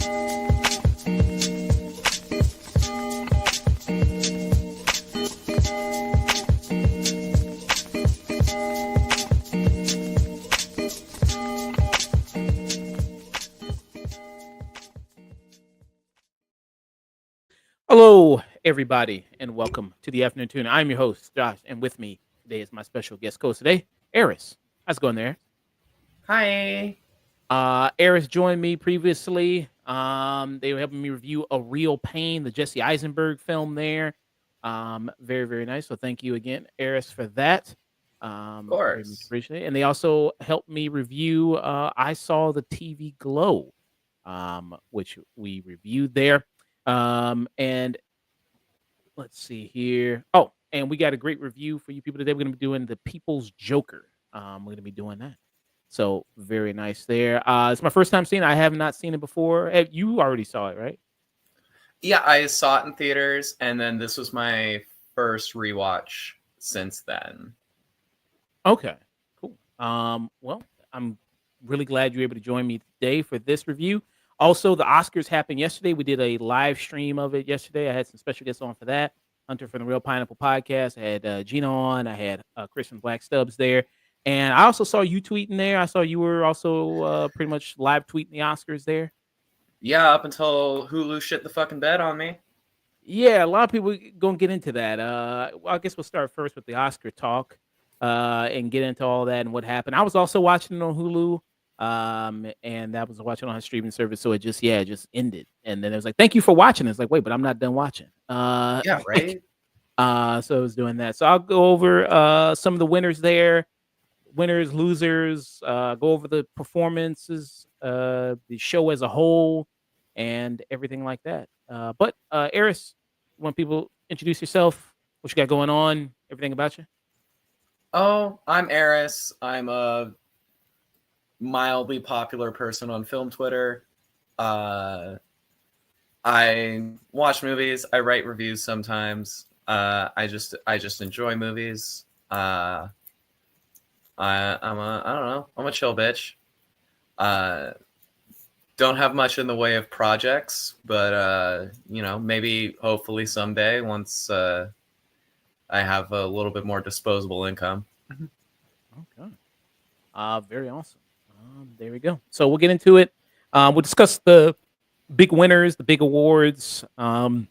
Hello, everybody, and welcome to the Afternoon Tune. I'm your host, Josh, and with me today is my special guest host today, Eris. How's it going there? Hi. Eris joined me previously. They were helping me review A Real Pain, the Jesse Eisenberg film there. Very, very nice. So thank you again, Eris, for that. Of Very much course. appreciated. And they also helped me review I Saw the TV Glow, which we reviewed there. And let's see here. Oh, and we got a great review for you people today. We're going to be doing The People's Joker. We're going to be doing that. So very nice there. It's my first time seeing it. I have not seen it before. You already saw it, right? Yeah, I saw it in theaters, and then this was my first rewatch since then. Okay, cool. Well, I'm really glad you're able to join me today for this review. Also, the Oscars happened yesterday. We did a live stream of it yesterday. I had some special guests on for that. Hunter from the Real Pineapple Podcast. I had Gina on. I had Chris from Black Stubbs there. And I also saw you tweeting there. I saw you were also pretty much live tweeting the Oscars there. Yeah, up until Hulu shit the fucking bed on me. Yeah, a lot of people gonna get into that. Well, I guess we'll start first with the Oscar talk, and get into all that and what happened. I was also watching it on Hulu, and that was watching on a streaming service. So it just ended, and then it was like, "Thank you for watching." It's like, wait, but I'm not done watching. Yeah, right? So I was doing that. So I'll go over some of the winners there, winners, losers. Go over the performances, the show as a whole, and everything like that. But Eris, when people introduce yourself, what you got going on, everything about you. Oh, I'm Eris. I'm a mildly popular person on film Twitter. Uh, I watch movies. I write reviews sometimes. I just enjoy movies. I don't know. I'm a chill bitch. Uh, don't have much in the way of projects, but maybe hopefully someday once I have a little bit more disposable income. Okay. Very awesome. There we go. So we'll get into it. We'll discuss the big winners, the big awards, and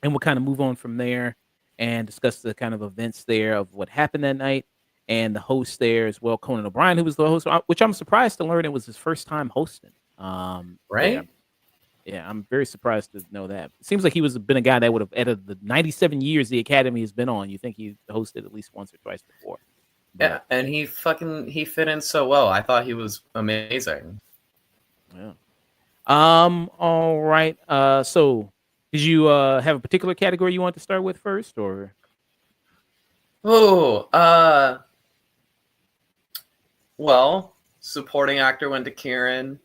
we'll kind of move on from there and discuss the kind of events there of what happened that night and the host there as well, Conan O'Brien, who was the host, which I'm surprised to learn it was his first time hosting. Right? Yeah, I'm very surprised to know that. It seems like he was been a guy that would have edited the 97 years the Academy has been on. You think he hosted at least once or twice before? Yeah, and he fit in so well. I thought he was amazing. Yeah. All right. So did you have a particular category you want to start with first, or? Oh, well, supporting actor went to Kieran,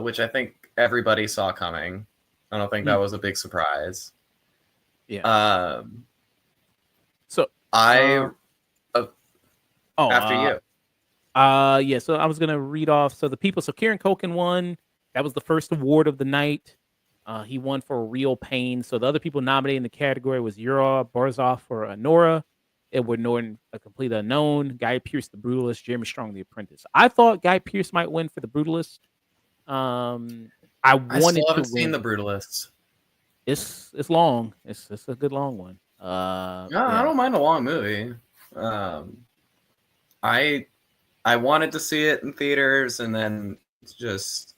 which I think everybody saw coming. I don't think that was a big surprise. Yeah. So I after you. Yeah, so I was gonna read off. So the people. So Kieran Culkin won. That was the first award of the night. He won for A Real Pain. So the other people nominated in the category was Yura Barzov for Nora, Edward Norton, A Complete Unknown, Guy Pearce, The Brutalist, Jeremy Strong, The Apprentice. I thought Guy Pearce might win for The Brutalist. I still haven't seen The Brutalists. It's long. It's a good long one. No, yeah. I don't mind a long movie. I wanted to see it in theaters and then just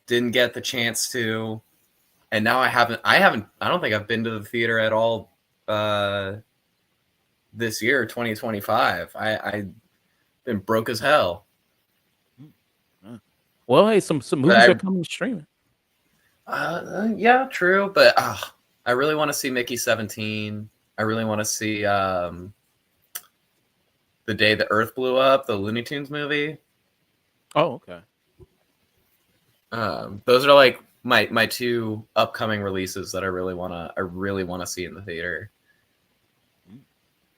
didn't get the chance to. And now I don't think I've been to the theater at all this year, 2025. I've been broke as hell. Well, hey, some movies are coming streaming. Yeah, true. But I really want to see Mickey 17. I really want to see The Day the Earth Blew Up, the Looney Tunes movie. Oh, okay. Those are like my two upcoming releases that I really wanna see in the theater.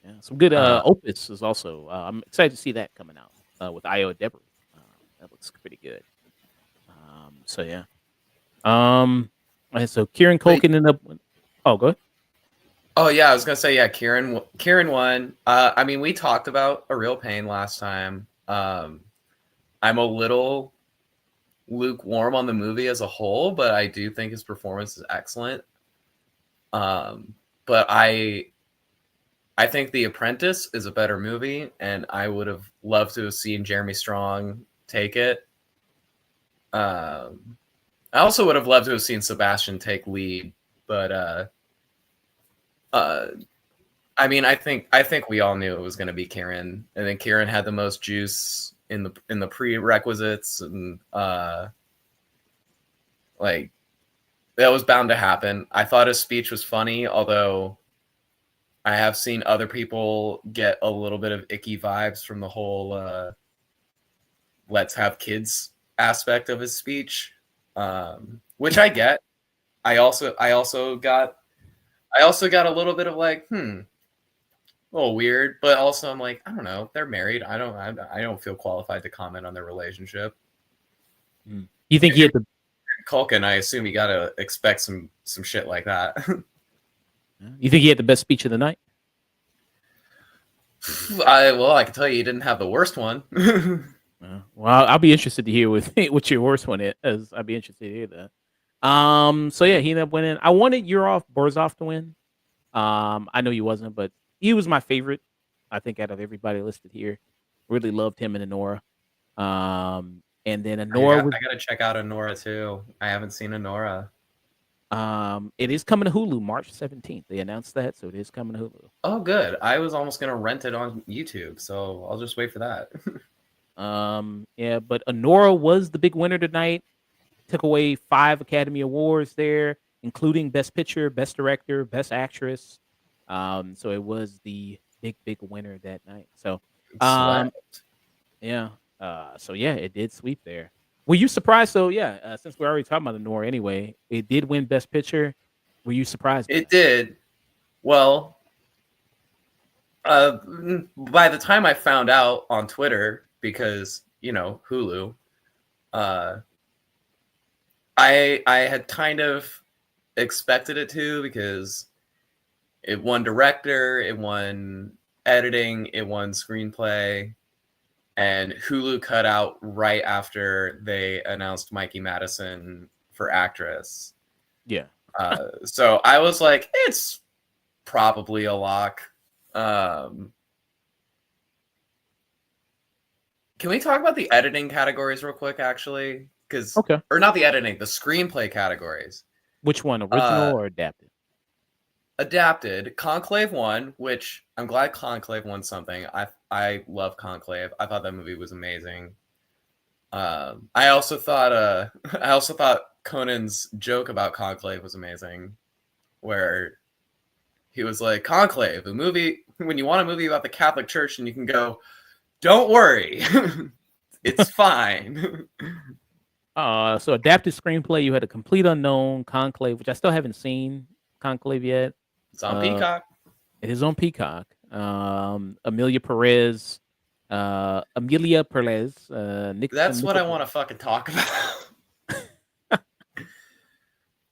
Yeah, some good Opus is also. I'm excited to see that coming out with Io Debris. That looks pretty good. So yeah. And so Kieran But Culkin ended up. Oh, go ahead. oh yeah, I was gonna say yeah, Kieran won. I mean, we talked about A Real Pain last time. I'm a little lukewarm on the movie as a whole, but I do think his performance is excellent. But I think The Apprentice is a better movie, and I would have loved to have seen Jeremy Strong take it. I also would have loved to have seen Sebastian take lead, but I mean, I think we all knew it was going to be Kieran, and then Kieran had the most juice in the prerequisites, and like that was bound to happen. I thought his speech was funny, although I have seen other people get a little bit of icky vibes from the whole "let's have kids" aspect of his speech, which I get. I also got a little bit of like, a little weird, but also I'm like, I don't know, they're married. I don't feel qualified to comment on their relationship. You think he had the Culkin, I assume you gotta expect some shit like that. You think he had the best speech of the night? I can tell you, he didn't have the worst one. Well, I'll be interested to hear what your worst one is. I'd be interested to hear that. So yeah, he ended up winning. I wanted Yurov Borzov to win. I know he wasn't, but he was my favorite. I think out of everybody listed here, really loved him and Anora. And then Anora I gotta check out Anora too. I haven't seen Anora. It is coming to Hulu March 17th. They announced that, so it is coming to Hulu. Oh, good. I was almost gonna rent it on YouTube, so I'll just wait for that. Yeah, but Anora was the big winner tonight. Took away 5 Academy Awards there, including Best Picture, Best Director, Best Actress. So it was the big winner that night. So, yeah. So yeah, it did sweep there. Were you surprised? So yeah, since we're already talking about Anora anyway, it did win Best Picture. Were you surprised? It did. Well, by the time I found out on Twitter, because Hulu, I had kind of expected it to, because it won director, it won editing, it won screenplay, and Hulu cut out right after they announced Mikey Madison for actress. Yeah. So I was like, it's probably a lock. Can we talk about the editing categories real quick, actually? Okay. Or not the editing, the screenplay categories. Which one, original or adapted? Adapted. Conclave won, which I'm glad Conclave won something. I love Conclave. I thought that movie was amazing. I also thought Conan's joke about Conclave was amazing, where he was like, Conclave, a movie, when you want a movie about the Catholic Church, and you can go, don't worry, it's fine. So adapted screenplay, you had A Complete Unknown, Conclave, which I still haven't seen Conclave yet. It's on Peacock. It is on Peacock. Amelia Perez. Nick. That's what I want to fucking talk about.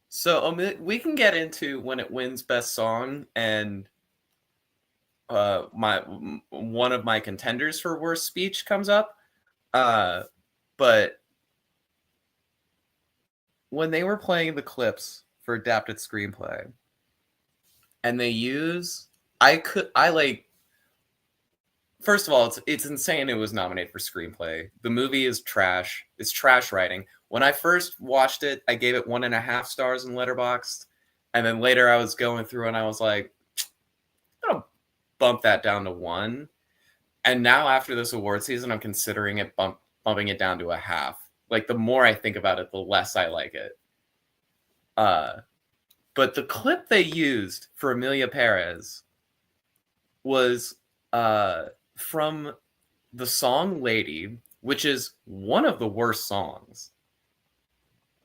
So we can get into when it wins Best Song, and one of my contenders for worst speech comes up. But when they were playing the clips for adapted screenplay, and they use, first of all, it's insane it was nominated for screenplay. The movie is trash. It's trash writing. When I first watched it, I gave it 1.5 stars in Letterboxd, and then later I was going through and I was like, I'm gonna bump that down to 1. And now after this award season, I'm considering it bumping it down to a half. Like, the more I think about it, the less I like it. But the clip they used for Amelia Perez was from the song Lady, which is one of the worst songs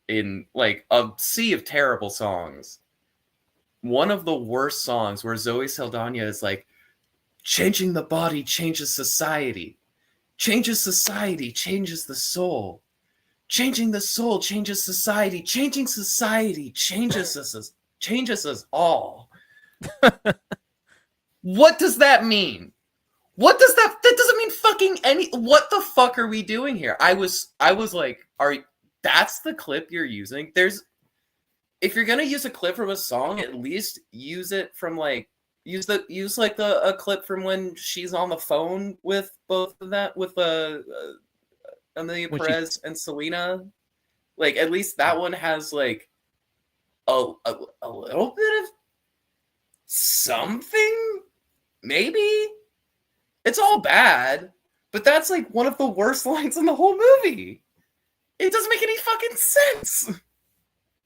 in like a sea of terrible songs. One of the worst songs, where Zoe Saldana is like, changing the body changes society. Changes society, changes the soul. changing the soul changes society. Changing society changes us all. What does that mean? What does that doesn't mean fucking any. What the fuck are we doing here? I was like, that's the clip you're using? If you're gonna use a clip from a song, at least use it from like a clip from when she's on the phone with both of that with Amelia Perez and Selena. Like, at least that one has like a little bit of something, maybe. It's all bad, but that's like one of the worst lines in the whole movie. It doesn't make any fucking sense.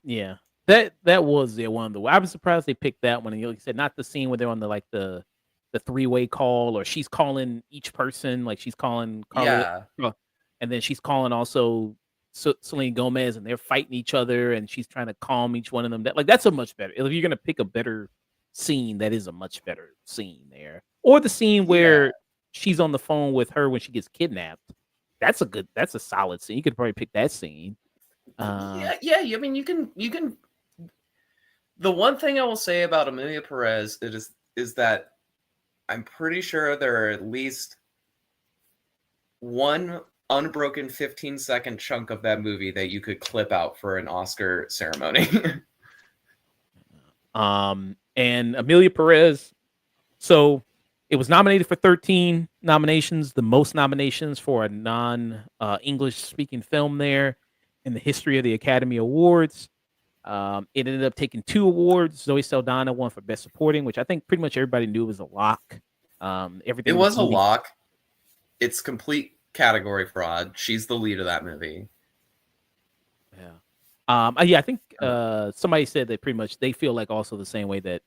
Yeah, that was one of the. I was surprised they picked that one. And like you said, not the scene where they're on the three-way call, or she's calling each person, like she's calling Carla, and then she's calling also Selena Gomez, and they're fighting each other, and she's trying to calm each one of them. That's a much better. If you're gonna pick a better scene, that is a much better scene there. Or the scene where she's on the phone with her when she gets kidnapped. That's a solid scene. You could probably pick that scene. I mean, you can. The one thing I will say about Amelia Perez is that I'm pretty sure there are at least one unbroken 15-second chunk of that movie that you could clip out for an Oscar ceremony. And Amelia Perez, so it was nominated for 13 nominations, the most nominations for a non-English speaking film there in the history of the Academy Awards. It ended up taking 2 awards. Zoe Saldana won for Best Supporting, which I think pretty much everybody knew was a lock. Everything it was a lock. It's complete category fraud. She's the lead of that movie. I think somebody said that pretty much they feel like also the same way that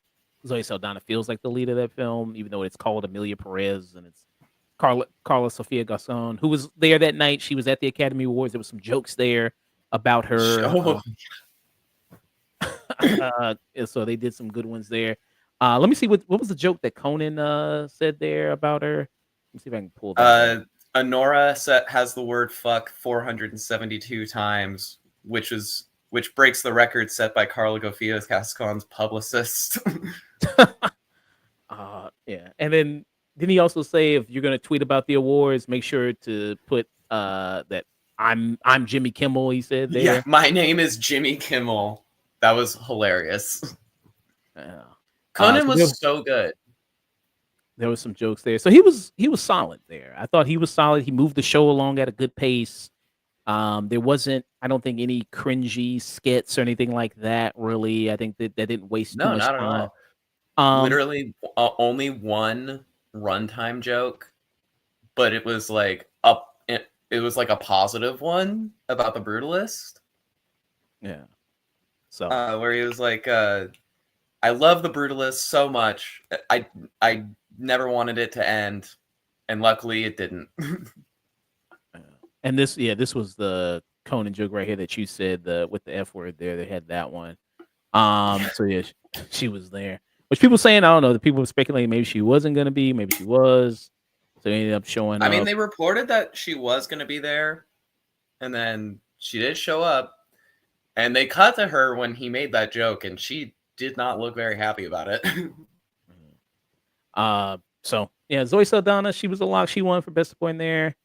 Zoe Saldana feels like the lead of that film, even though it's called Amelia Perez and it's Carla Sofia Garcon, who was there that night. She was at the Academy Awards. There was some jokes there about her. So they did some good ones there. Let me see what was the joke that Conan said there about her. Let me see if I can pull that. Honora has the word "fuck" 472 times, which breaks the record set by Carla Sofia Gascon's publicist. Yeah, and then didn't he also say if you're gonna tweet about the awards, make sure to put that I'm Jimmy Kimmel. He said there. Yeah, my name is Jimmy Kimmel. That was hilarious. Conan was so good. There was some jokes there, so he was solid there. I thought he was solid. He moved the show along at a good pace. There wasn't, I don't think, any cringy skits or anything like that. Really, I think that didn't waste too much time. Not at all. Literally, only one runtime joke, but it was like it was like a positive one about the Brutalist. Yeah. So where he was like, "I love the Brutalist so much. I never wanted it to end, and luckily it didn't." And this was the Conan joke right here that you said with the F word there. They had that one. So yeah, she was there. Which people saying, I don't know. The people were speculating maybe she wasn't gonna be, maybe she was. So they ended up showing up. I mean, they reported that she was gonna be there, and then she did show up. And they cut to her when he made that joke, and she did not look very happy about it. So yeah, Zoe Saldana, she was a lock. She won for Best Supporting there.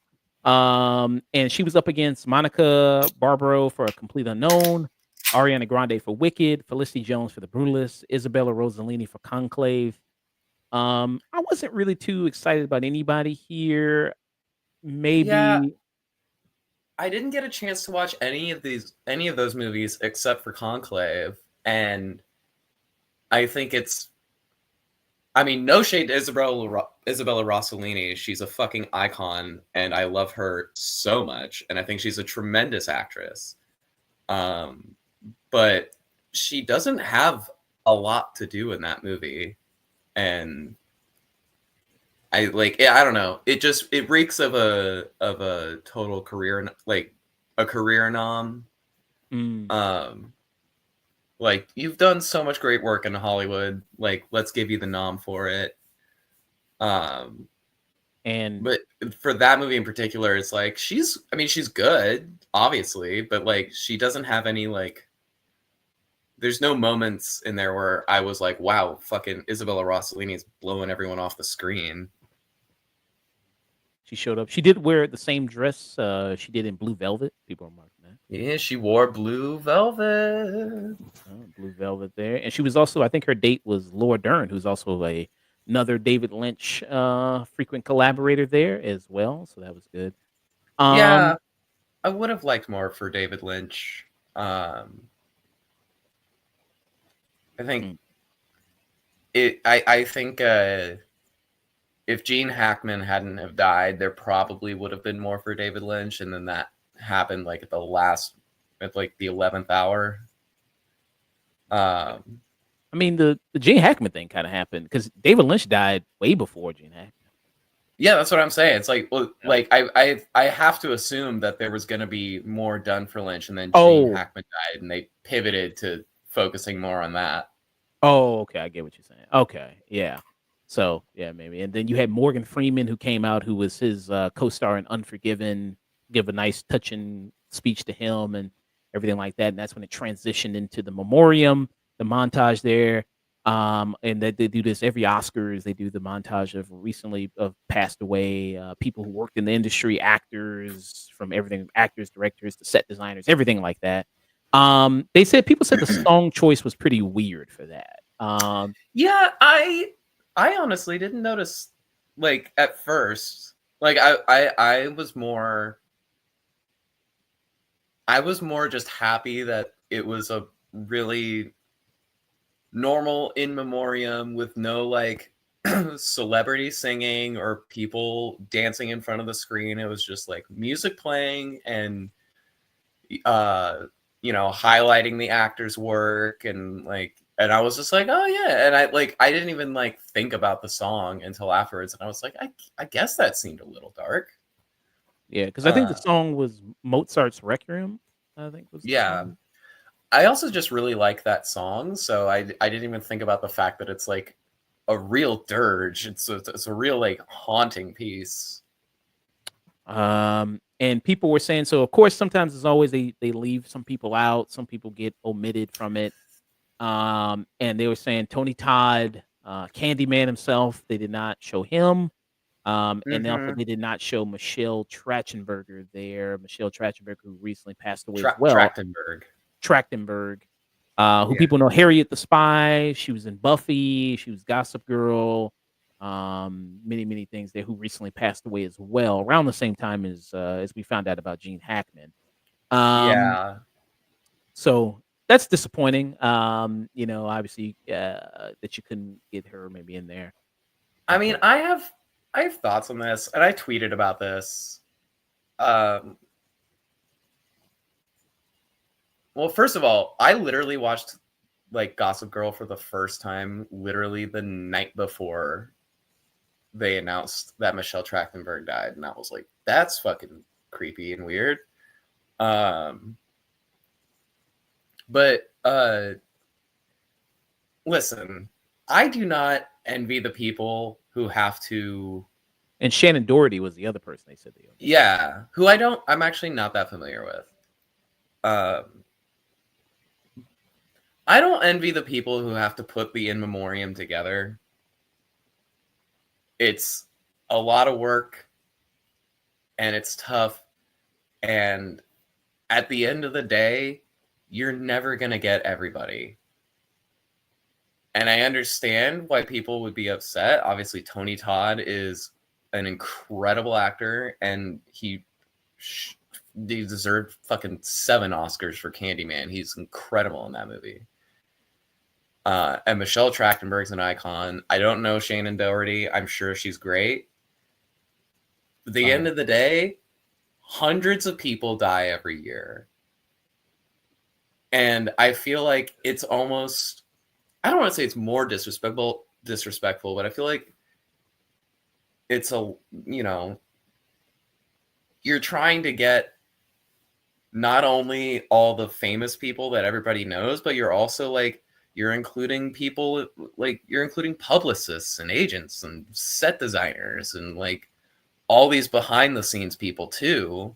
And she was up against Monica Barbaro for A Complete Unknown, Ariana Grande for Wicked, Felicity Jones for The Brutalist, Isabella Rossellini for Conclave. I wasn't really too excited about anybody here. Maybe. Yeah, I didn't get a chance to watch any of those movies except for Conclave, and I think no shade to Isabella Rossellini. She's a fucking icon, and I love her so much, and I think she's a tremendous actress. But she doesn't have a lot to do in that movie, and I don't know. It reeks of a total career, like a career nom. Like, you've done so much great work in Hollywood. Like, let's give you the nom for it. And But for that movie in particular, it's like she's good, obviously, but like she doesn't have any like there's no moments in there where I was like, wow, fucking Isabella Rossellini is blowing everyone off the screen. she showed up. She did wear the same dress she did in Blue Velvet. People are marking that. Yeah, she wore blue velvet. Blue Velvet there. And she was also, I think her date was Laura Dern, who's also another David Lynch frequent collaborator there as well. So that was good. Yeah, I would have liked more for David Lynch. I think I think if Gene Hackman hadn't have died, there probably would have been more for David Lynch, and then that happened like at the 11th hour. I mean, the Gene Hackman thing kind of happened because David Lynch died way before Gene Hackman. Yeah, that's what I'm saying. It's like, well, like I have to assume that there was going to be more done for Lynch, and then Gene Hackman died, and they pivoted to focusing more on that. Oh, okay, I get what you're saying. Okay, yeah. So yeah, maybe. And then you had Morgan Freeman, who came out, who was his co-star in Unforgiven, give a nice touching speech to him and everything like that. And that's when it transitioned into the memoriam, the montage there. And that they do this every Oscars. They do the montage of recently of passed away people who worked in the industry, actors from everything, actors, directors, to set designers, everything like that. They said people said the song choice was pretty weird for that. Yeah, I honestly didn't notice like at first. Like I was more just happy that it was a really normal in memoriam with no like celebrity singing or people dancing in front of the screen. It was just like music playing and highlighting the actor's work and I was just like, oh yeah. And I didn't even like think about the song until afterwards. And I was like, I guess that seemed a little dark. Yeah, because I think the song was Mozart's Requiem, I think was the song. I also just really like that song. So I didn't even think about the fact that it's like a real dirge. It's a real like haunting piece. And people were saying, so of course, sometimes as always, they leave some people out, some people get omitted from it. And they were saying Tony Todd, Candyman himself, they did not show him. And also they did not show Michelle Trachtenberger there. Michelle Trachtenberger, who recently passed away as well. Trachtenberg, who people know, Harriet the Spy. She was in Buffy. She was Gossip Girl. Many things there. Who recently passed away as well, around the same time as we found out about Gene Hackman. So that's disappointing. Obviously that you couldn't get her maybe in there. I mean, I have thoughts on this, and I tweeted about this. Well, first of all, I literally watched like Gossip Girl for the first time literally the night before they announced that Michelle Trachtenberg died, and I was like, that's fucking creepy and weird. But listen, I do not envy the people who have to. And Shannon Doherty was the other person they said they owned. Yeah, who I'm actually not that familiar with. I don't envy the people who have to put the in memoriam together. It's a lot of work and it's tough. And at the end of the day, you're never going to get everybody. And I understand why people would be upset. Obviously, Tony Todd is an incredible actor, and he deserved fucking 7 Oscars for Candyman. He's incredible in that movie. And Michelle Trachtenberg's an icon. I don't know Shannon Doherty. I'm sure she's great. At the end of the day, hundreds of people die every year. And I feel like it's almost, I don't want to say it's more disrespectful, but I feel like it's you're trying to get not only all the famous people that everybody knows, but you're also you're including people, you're including publicists and agents and set designers and all these behind the scenes people too.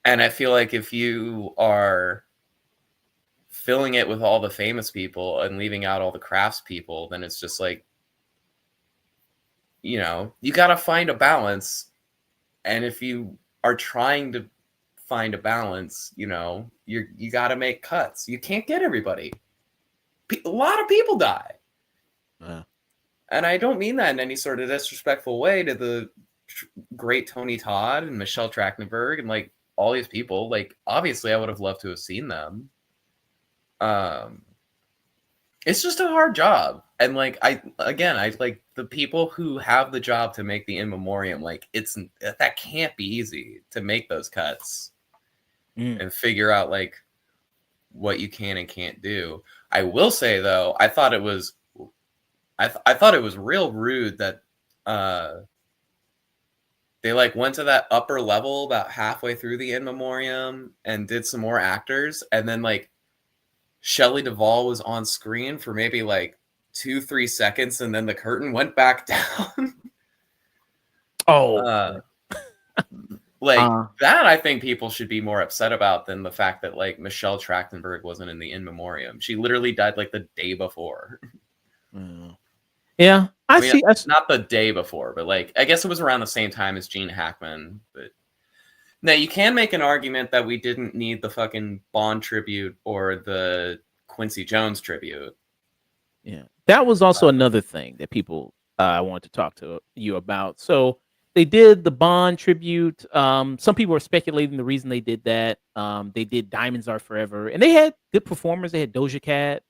And I feel like if you are filling it with all the famous people and leaving out all the crafts people, then it's just like, you know, you got to find a balance. And if you are trying to find a balance, you know, you got to make cuts. You can't get everybody. A lot of people die. And I don't mean that in any sort of disrespectful way to the great Tony Todd and Michelle Trachtenberg and like all these people. Like, obviously I would have loved to have seen them. It's just a hard job. And like, I like the people who have the job to make the in memoriam, like that can't be easy to make those cuts and figure out like what you can and can't do. I will say though, I thought it was real rude that they like went to that upper level about halfway through the in memoriam and did some more actors, and then like Shelley Duvall was on screen for maybe like 2-3 seconds, and then the curtain went back down. That I think people should be more upset about than the fact that like Michelle Trachtenberg wasn't in the in memoriam. She literally died like the day before. Yeah, I see. Not the day before, but like I guess it was around the same time as Gene Hackman. But now you can make an argument that we didn't need the fucking Bond tribute or the Quincy Jones tribute. Yeah, that was also another thing that people I wanted to talk to you about. So they did the Bond tribute. Some people are speculating the reason they did that. They did Diamonds Are Forever, and they had good performers. They had Doja Cat,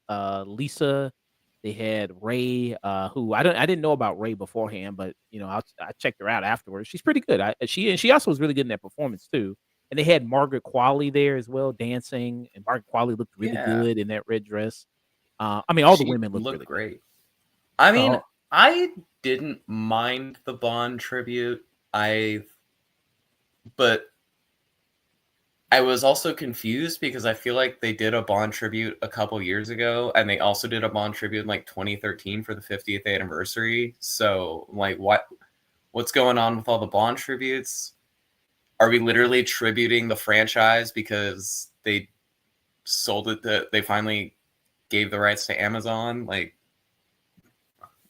Lisa. They had Ray, who I didn't know about Ray beforehand, but you know I checked her out afterwards. She's pretty good. She also was really good in that performance too. And they had Margaret Qualley there as well, dancing, and Margaret Qualley looked really good in that red dress. I mean, all the women looked really great. Good. I mean, I didn't mind the Bond tribute. But I was also confused because I feel like they did a Bond tribute a couple years ago, and they also did a Bond tribute in like 2013 for the 50th anniversary. So like, what's going on with all the Bond tributes? Are we literally tributing the franchise because they sold it they finally gave the rights to Amazon? Like,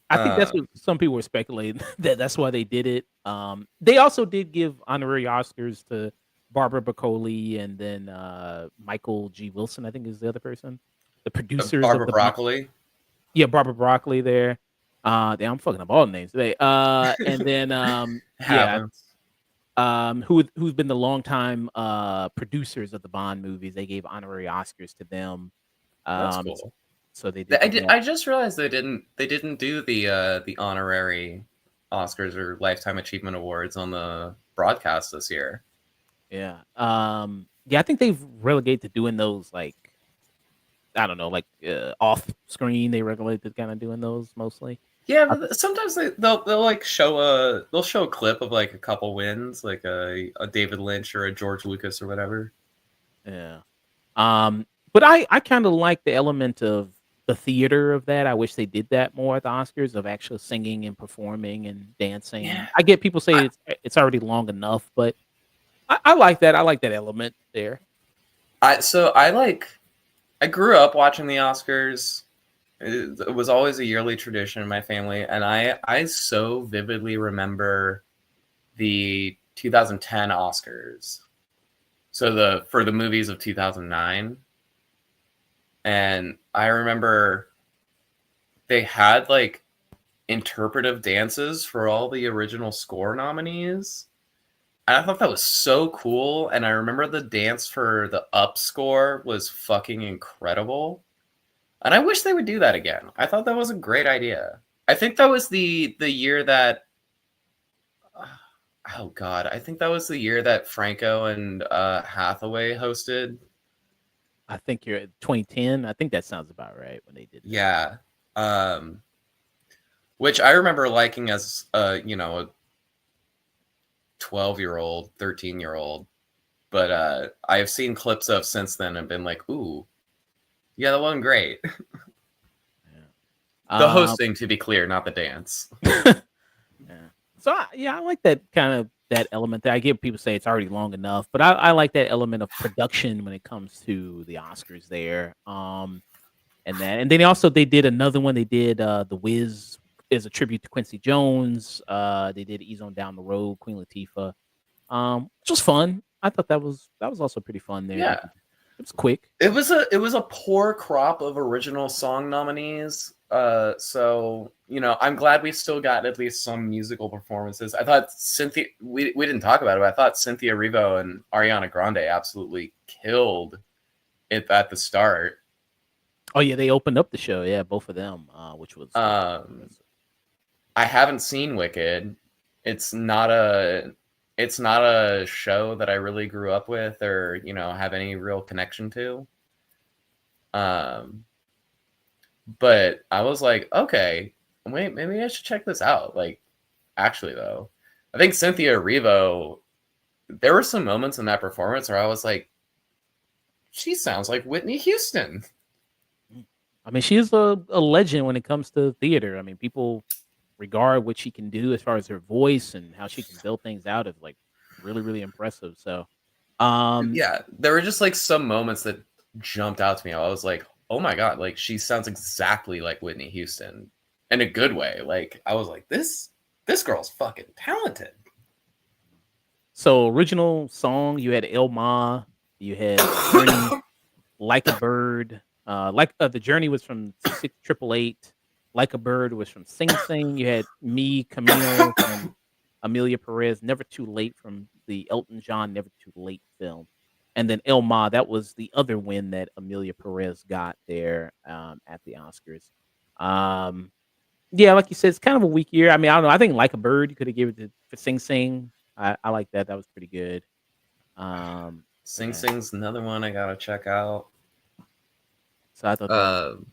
I think that's what some people were speculating that's why they did it. They also did give honorary Oscars to Barbara Broccoli and then Michael G. Wilson, I think is the other person. The producers Barbara Broccoli. Yeah, Barbara Broccoli there. I'm fucking up all the names today. And then who's been the longtime producers of the Bond movies. They gave honorary Oscars to them. That's cool. So they did. I just realized they didn't do the honorary Oscars or Lifetime Achievement Awards on the broadcast this year. Yeah. I think they've relegated to doing those like I don't know, like off screen. They relegated to kind of doing those mostly. Yeah, but sometimes they'll like show a clip of like a couple wins, like a David Lynch or a George Lucas or whatever. Yeah. But I kind of like the element of the theater of that. I wish they did that more at the Oscars, of actually singing and performing and dancing. Yeah. I get people say it's already long enough, but I like that. I like that element there. I grew up watching the Oscars. It was always a yearly tradition in my family, and I so vividly remember the 2010 Oscars. So for the movies of 2009. And I remember they had like interpretive dances for all the original score nominees. And I thought that was so cool. And I remember the dance for the Up score was fucking incredible. And I wish they would do that again. I thought that was a great idea. I think that was the year that I think that was the year that Franco and Hathaway hosted. I think you're at 2010. I think that sounds about right when they did that. Yeah. Which I remember liking as a 12-year-old, 13-year-old. But I have seen clips of since then and been like, ooh, yeah, that wasn't great. Yeah. The hosting, to be clear, not the dance. Yeah. So yeah, I like that kind of that element there. I get people say it's already long enough, but I like that element of production when it comes to the Oscars there. And then also they did another one. They did The Wiz is a tribute to Quincy Jones. They did Ease on Down the Road, Queen Latifah. Which was fun. I thought that was also pretty fun there. Yeah, It was quick. it was a poor crop of original song nominees. So I'm glad we still got at least some musical performances. I thought Cynthia. We didn't talk about it, but I thought Cynthia Erivo and Ariana Grande absolutely killed it at the start. Oh yeah, they opened up the show. Yeah, both of them, which was Um, I haven't seen Wicked. It's not a it's not a show that I really grew up with or have any real connection to. Um, but I was like, okay, wait, maybe I should check this out. Like, actually, though, I think Cynthia Erivo. There were some moments in that performance where I was like, she sounds like Whitney Houston. I mean, she is a legend when it comes to theater. I mean, people regard what she can do as far as her voice and how she can build things out as like really, really impressive. So, um, Yeah, there were just like some moments that jumped out to me. I was like, oh my god, like she sounds exactly like Whitney Houston in a good way. Like I was like, this girl's fucking talented. so original song, you had El Ma, you had Journey, Like a Bird. The Journey was from Six Triple Eight. Like a Bird was from Sing Sing. You had Me, Camino from Amelia Perez. Never Too Late from the Elton John Never Too Late film. And then El Ma, that was the other win that Amelia Perez got there at the Oscars. Um, yeah, like you said, it's kind of a weak year. I mean, I don't know. I think Like a Bird, you could have given it to for Sing Sing. I like that. That was pretty good. Um, Sing yeah. Sing's another one I gotta check out. So I thought that was Uh,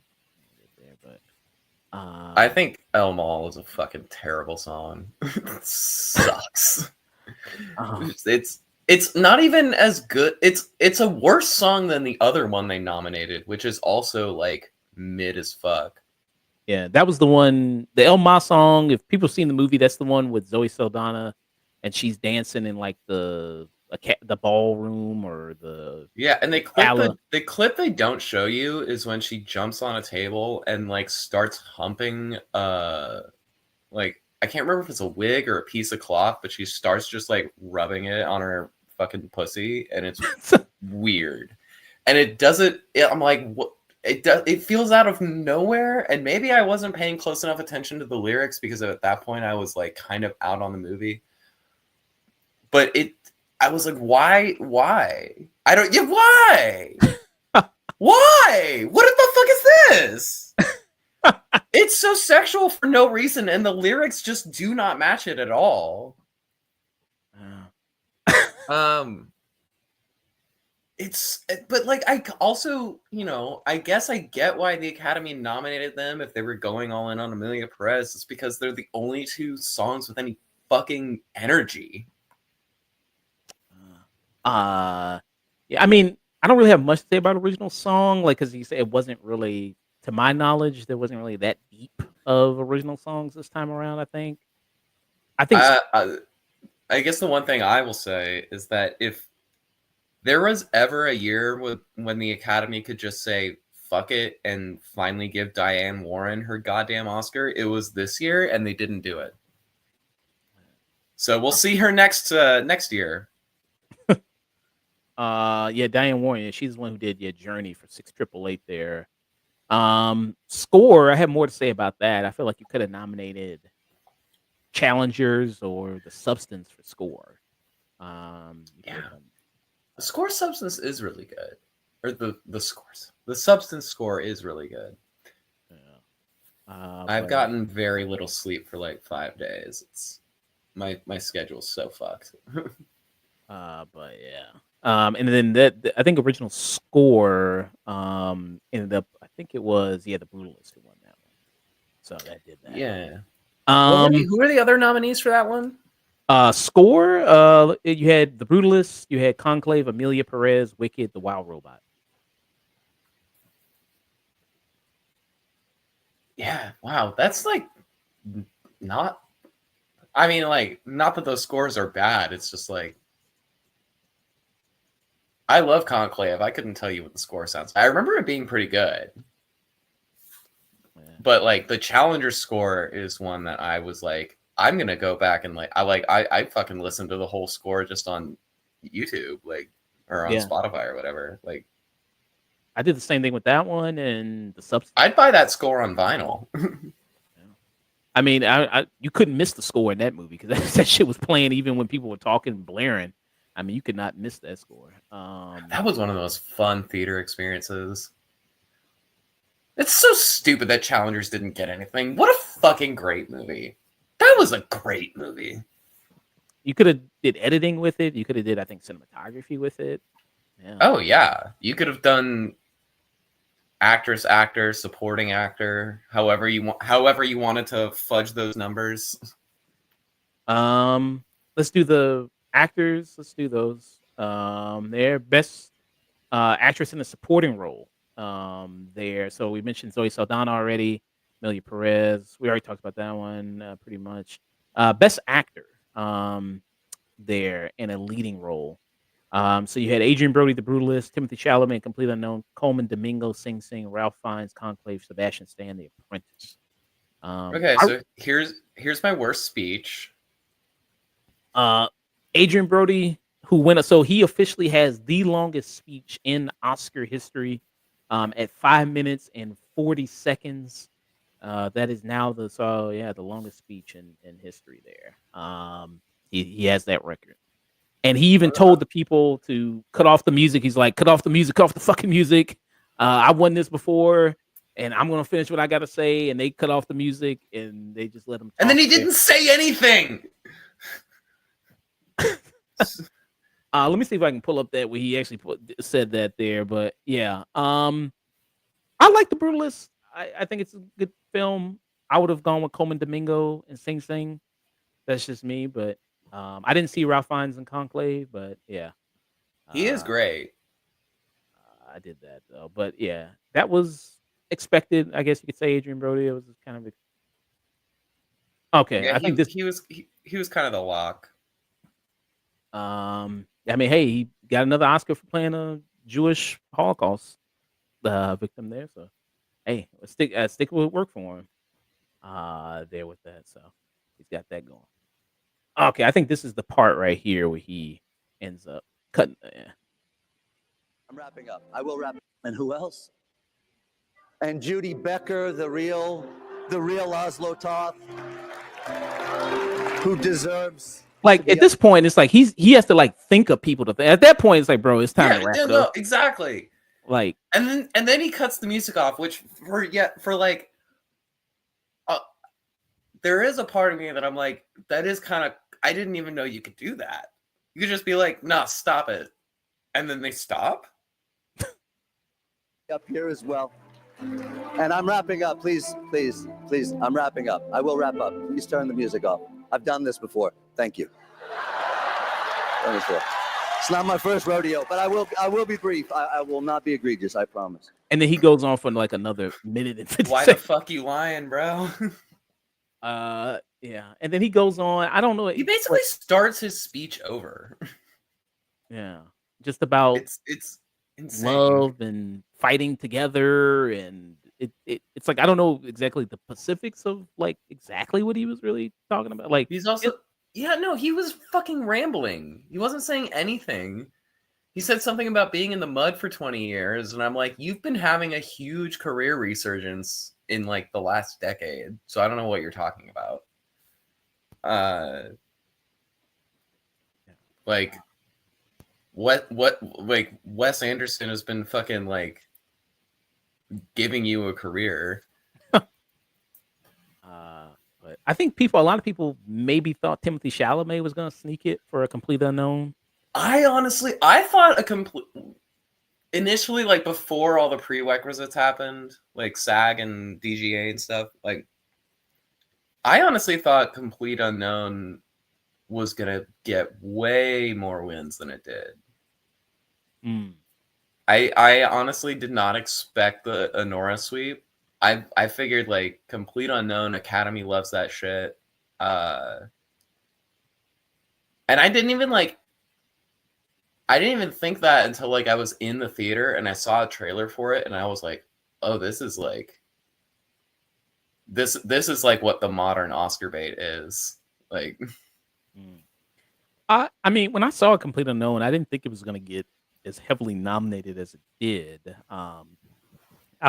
there, but I think El Mal is a fucking terrible song. It sucks. uh, It's not even as good. It's a worse song than the other one they nominated, which is also like mid as fuck. yeah, that was the one, the El Ma song. If people seen the movie, that's the one with Zoe Saldana, and she's dancing in like the ballroom or the Yeah, and gala. the clip they don't show you is when she jumps on a table and like starts humping like I can't remember if it's a wig or a piece of cloth, but she starts just like rubbing it on her fucking pussy and it's weird. And it doesn't I'm like what it feels out of nowhere and maybe I wasn't paying close enough attention to the lyrics because at that point I was like kind of out on the movie. But I was like, why? I don't yeah, why? Why? What the fuck is this? It's so sexual for no reason, and the lyrics just do not match it at all. Um, but like I also, I guess I get why the Academy nominated them if they were going all in on Amelia Perez. It's because they're the only two songs with any fucking energy. Yeah, I mean, I don't really have much to say about original song, like because you say it wasn't really, to my knowledge, there wasn't really that deep of original songs this time around. I think I guess the one thing I will say is that if there was ever a year when the Academy could just say fuck it and finally give Diane Warren her goddamn Oscar, it was this year, and they didn't do it. So we'll see her next year. yeah, Diane Warren, yeah, she's the one who did Journey for Six Triple Eight there. Score, I have more to say about that. I feel like you could have nominated Challengers or The Substance for Score. Yeah. The score substance is really good. Or the substance score is really good. I've gotten very little sleep for like 5 days. It's my schedule's so fucked. But yeah. And then that I think original score ended up, I think it was The Brutalist who won that one. So that did that. Yeah. Um Who are the other nominees for that one? Score, you had The Brutalist, you had Conclave, Amelia Perez, Wicked, The Wild Robot. Yeah, wow, that's like not. I mean, like, not that those scores are bad. It's just like I love Conclave. I couldn't tell you what the score sounds. I remember it being pretty good, Yeah. but like the Challenger score is one that I was like, I'm gonna go back and I fucking listened to the whole score just on YouTube, like, or on Yeah. Spotify or whatever. Like, I did the same thing with that one and the Substance. I'd buy that score on vinyl. I mean, you couldn't miss the score in that movie because that shit was playing even when people were talking and blaring. I mean, you could not miss that score. That was one of the most fun theater experiences. It's so stupid that Challengers didn't get anything. What a fucking great movie. That was a great movie. You could have did editing with it. You could have did, I think, cinematography with it. Yeah. Oh yeah, you could have done actress, actor, supporting actor, however you wanted to fudge those numbers. Let's do the actors. Let's do those. Their best actress in a supporting role. There. So we mentioned Zoe Saldana already. Amelia Perez. We already talked about that one pretty much. Best actor. There in a leading role. So you had Adrian Brody, The Brutalist, Timothy Chalamet, Complete Unknown, Coleman Domingo, Sing Sing, Ralph Fiennes, Conclave, Sebastian Stan, The Apprentice. Okay, so here's my worst speech. Adrian Brody, who went, so he officially has the longest speech in Oscar history, at 5 minutes and 40 seconds. That is now the longest speech in history there. He has that record. And he even told the people to cut off the music. He's like, cut off the music, cut off the fucking music. I won this before, and I'm gonna finish what I gotta say. And they cut off the music, and they just let him. And then he didn't say anything. Let me see if I can pull up that where he actually said that there. But yeah, I like The Brutalist. I think it's a good film. I would have gone with Coleman Domingo and Sing Sing. That's just me, but I didn't see Ralph Fiennes in Conclave, but yeah, He is great. I did that though. But yeah, that was expected. I guess you could say Adrian Brody. It was kind of okay. Yeah, I think this. he was kind of the lock. I mean, hey, he got another Oscar for playing a Jewish Holocaust victim there. So, hey, stick with work for him. There with that. So he's got that going. Okay, I think this is the part right here where he ends up cutting. Yeah. I'm wrapping up. I will wrap. And who else? And Judy Becker, the real Oslo Toth, who deserves. Like at this point, it's like he has to like think of people to think. At that point, it's like, bro, it's time to wrap it up. Exactly. Like, and then he cuts the music off, which there is a part of me that I'm like, that is kind of, I didn't even know you could do that. You could just be like, nah, stop it, and then they stop. Up here as well. And I'm wrapping up. Please. I'm wrapping up. I will wrap up. Please turn the music off. I've done this before. Thank you. It's not my first rodeo, but I will be brief. I will not be egregious, I promise. and then he goes on for like another minute and 50 Why the seconds. fuck you lying, bro? Yeah, and then he goes on. I don't know. He basically starts his speech over. Yeah, just about it's insane. love and fighting together, and it's like I don't know exactly the specifics of like exactly what he was really talking about. Like He's also he was fucking rambling. He wasn't saying anything. He said something about being in the mud for 20 years, and I'm like, you've been having a huge career resurgence in like the last decade, so I don't know what you're talking about. Like what like Wes Anderson has been fucking like giving you a career. But I think a lot of people maybe thought Timothy Chalamet was gonna sneak it for A Complete Unknown. I thought initially, like before all the prerequisites happened, like SAG and DGA and stuff, like I honestly thought Complete Unknown was gonna get way more wins than it did. I honestly did not expect the Anora sweep. I figured like Complete Unknown, Academy loves that shit. And I didn't even think that until like I was in the theater and I saw a trailer for it and I was like, oh, this is like this is like what the modern Oscar bait is. Like Mm. I mean, when I saw A Complete Unknown, I didn't think it was gonna get as heavily nominated as it did. I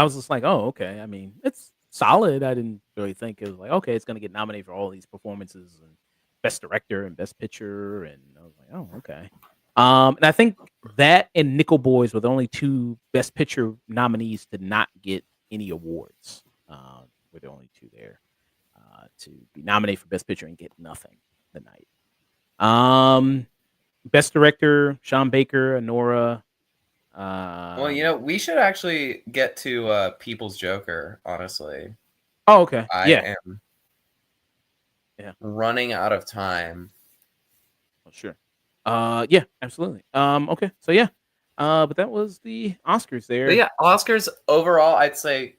was just like, oh, okay. I mean, it's solid. I didn't really think it was like, okay, it's gonna get nominated for all these performances and best director and best picture, and I was like, oh, okay. And I think that and Nickel Boys were the only two best picture nominees to not get any awards. Were the only two there to be nominated for best picture and get nothing the night. Best director, Sean Baker, Anora. well, you know, we should actually get to People's Joker, honestly. Oh, okay. I Yeah. am Yeah. running out of time. Oh, sure. Yeah, absolutely. Okay. So yeah. But that was the Oscars there. But yeah, Oscars overall, I'd say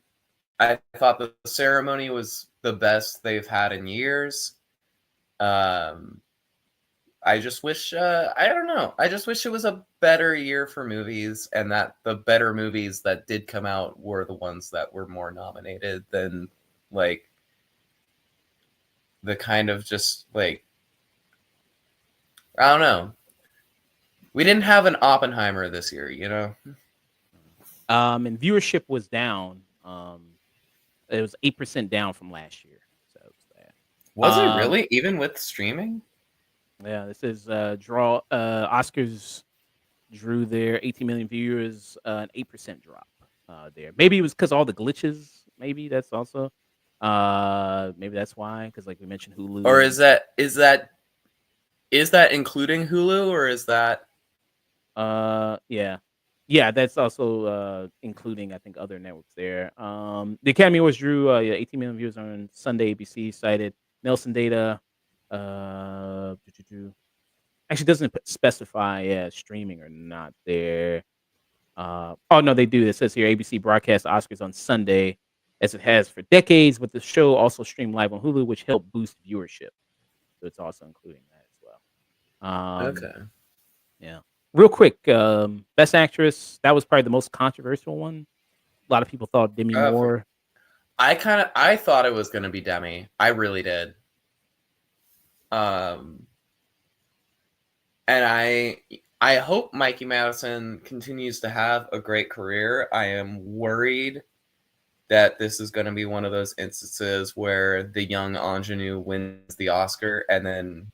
I thought the ceremony was the best they've had in years. I just wish I don't know. I just wish it was a better year for movies and that the better movies that did come out were the ones that were more nominated than like the kind of just like I don't know. We didn't have an Oppenheimer this year, you know? And viewership was down. It was 8% down from last year. So it was bad. Was it really? Even with streaming? Yeah, this is draw Oscars drew their 18 million viewers, an 8% drop there. Maybe it was because all the glitches. Maybe that's also maybe that's why. Because like we mentioned, Hulu. Or is that including Hulu or is that yeah, that's also including I think other networks there. The Academy Awards drew 18 million viewers on Sunday. ABC cited Nielsen data. Actually doesn't specify streaming or not there. Oh no, they do. It says here ABC broadcast Oscars on Sunday, as it has for decades, but the show also streamed live on Hulu, which helped boost viewership. So it's also including that as well. okay? Yeah. Real quick, Best Actress. That was probably the most controversial one. A lot of people thought Demi Moore. I thought it was gonna be Demi. I really did. And I hope Mikey Madison continues to have a great career. I am worried that this is going to be one of those instances where the young ingenue wins the Oscar and then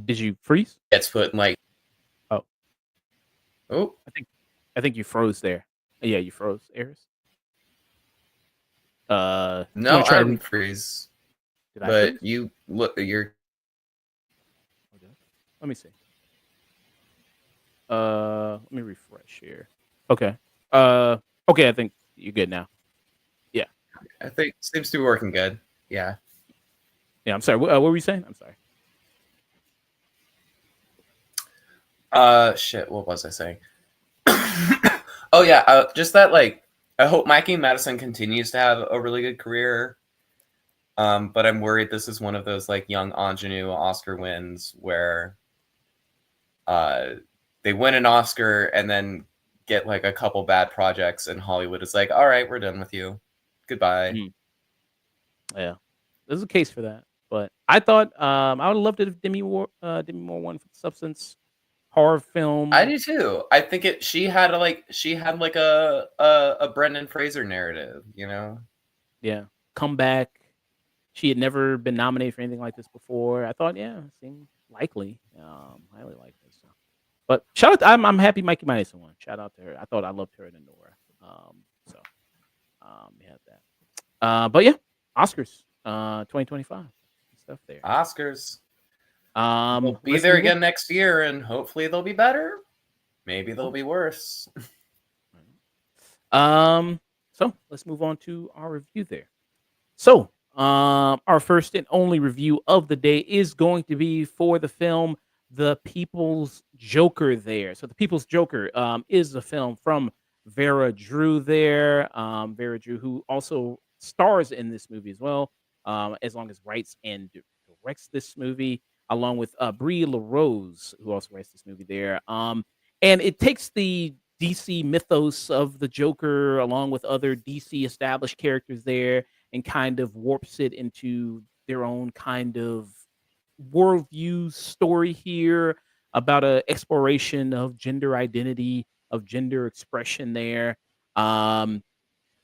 Did you freeze? gets put in like Oh, I think you froze there. Yeah, you froze, Eris. no, try I to didn't freeze. Did I But freeze? you look, you're Okay. Let me see. Let me refresh here. Okay. Okay, I think you're good now. Yeah. I think seems to be working good. Yeah. Yeah, I'm sorry. What were you saying? I'm sorry. Shit. What was I saying? Oh yeah. Just that. Like, I hope Mikey Madison continues to have a really good career. But I'm worried this is one of those like young ingenue Oscar wins where, they win an Oscar and then get like a couple bad projects, and Hollywood is like, all right, we're done with you. Goodbye. Mm. Yeah, there's a case for that. But I thought I would have loved it if Demi Moore won for Substance horror film. I do too. I think she had like a Brendan Fraser narrative, you know? Yeah, comeback. She had never been nominated for anything like this before. I thought, yeah, it seemed likely, highly likely. So, but shout out! I'm happy Mikey Madison won. Shout out to her. I thought I loved her and Nora. We have that. But yeah, Oscars, 2025 stuff there. Oscars. We'll Be there again next year, and hopefully they'll be better. Maybe they'll be worse. So let's move on to our review there. So, our first and only review of the day is going to be for the film The People's Joker there. So The People's Joker is a film from Vera Drew there. Vera Drew, who also stars in this movie as well, as long as writes and directs this movie, along with Brie LaRose, who also writes this movie there. And it takes the DC mythos of the Joker, along with other DC established characters there, and kind of warps it into their own kind of worldview story here about a exploration of gender identity, of gender expression there. Um,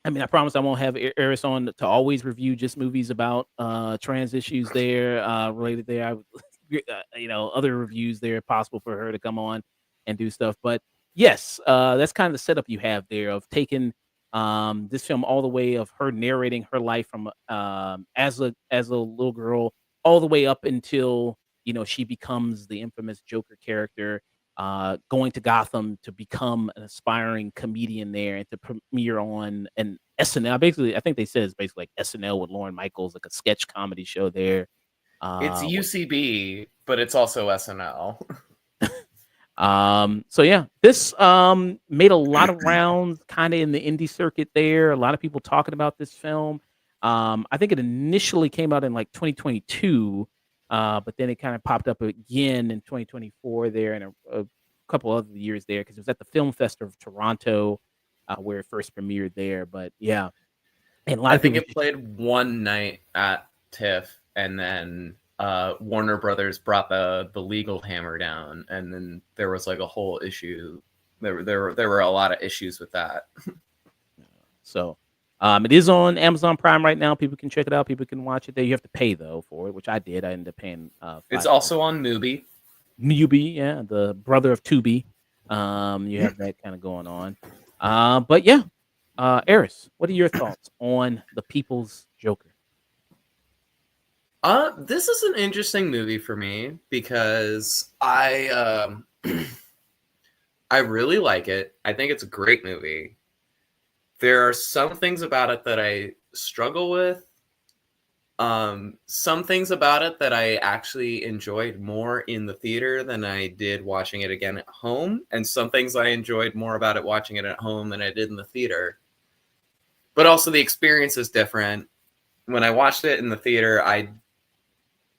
I mean, I promise I won't have Eris on to always review just movies about trans issues there related there. Other reviews there possible for her to come on and do stuff. But yes, that's kind of the setup you have there of taking this film all the way of her narrating her life from as a little girl all the way up until she becomes the infamous Joker character, going to Gotham to become an aspiring comedian there and to premiere on an SNL. Basically, I think they said it's basically like SNL with Lauren Michaels, like a sketch comedy show there. It's UCB, but it's also SNL. So yeah, this made a lot of rounds kind of in the indie circuit there. A lot of people talking about this film. I think it initially came out in like 2022, but then it kind of popped up again in 2024 there, and a couple other years there because it was at the Film Festival of Toronto where it first premiered there. But yeah, and a lot I of think people it played one night at TIFF, and then Warner Brothers brought the legal hammer down, and then there was like a whole issue. There were a lot of issues with that. So it is on Amazon Prime right now. People can check it out. People can watch it there. You have to pay though for it, which I did. I ended up paying. It's also on Mubi. Mubi, yeah, the brother of Tubi. You have that kind of going on. But yeah, Eris, what are your thoughts on The People's Joker? This is an interesting movie for me because I I really like it. I think it's a great movie. There are some things about it that I struggle with. Some things about it that I actually enjoyed more in the theater than I did watching it again at home, and some things I enjoyed more about it watching it at home than I did in the theater. But also the experience is different. When I watched it in the theater, I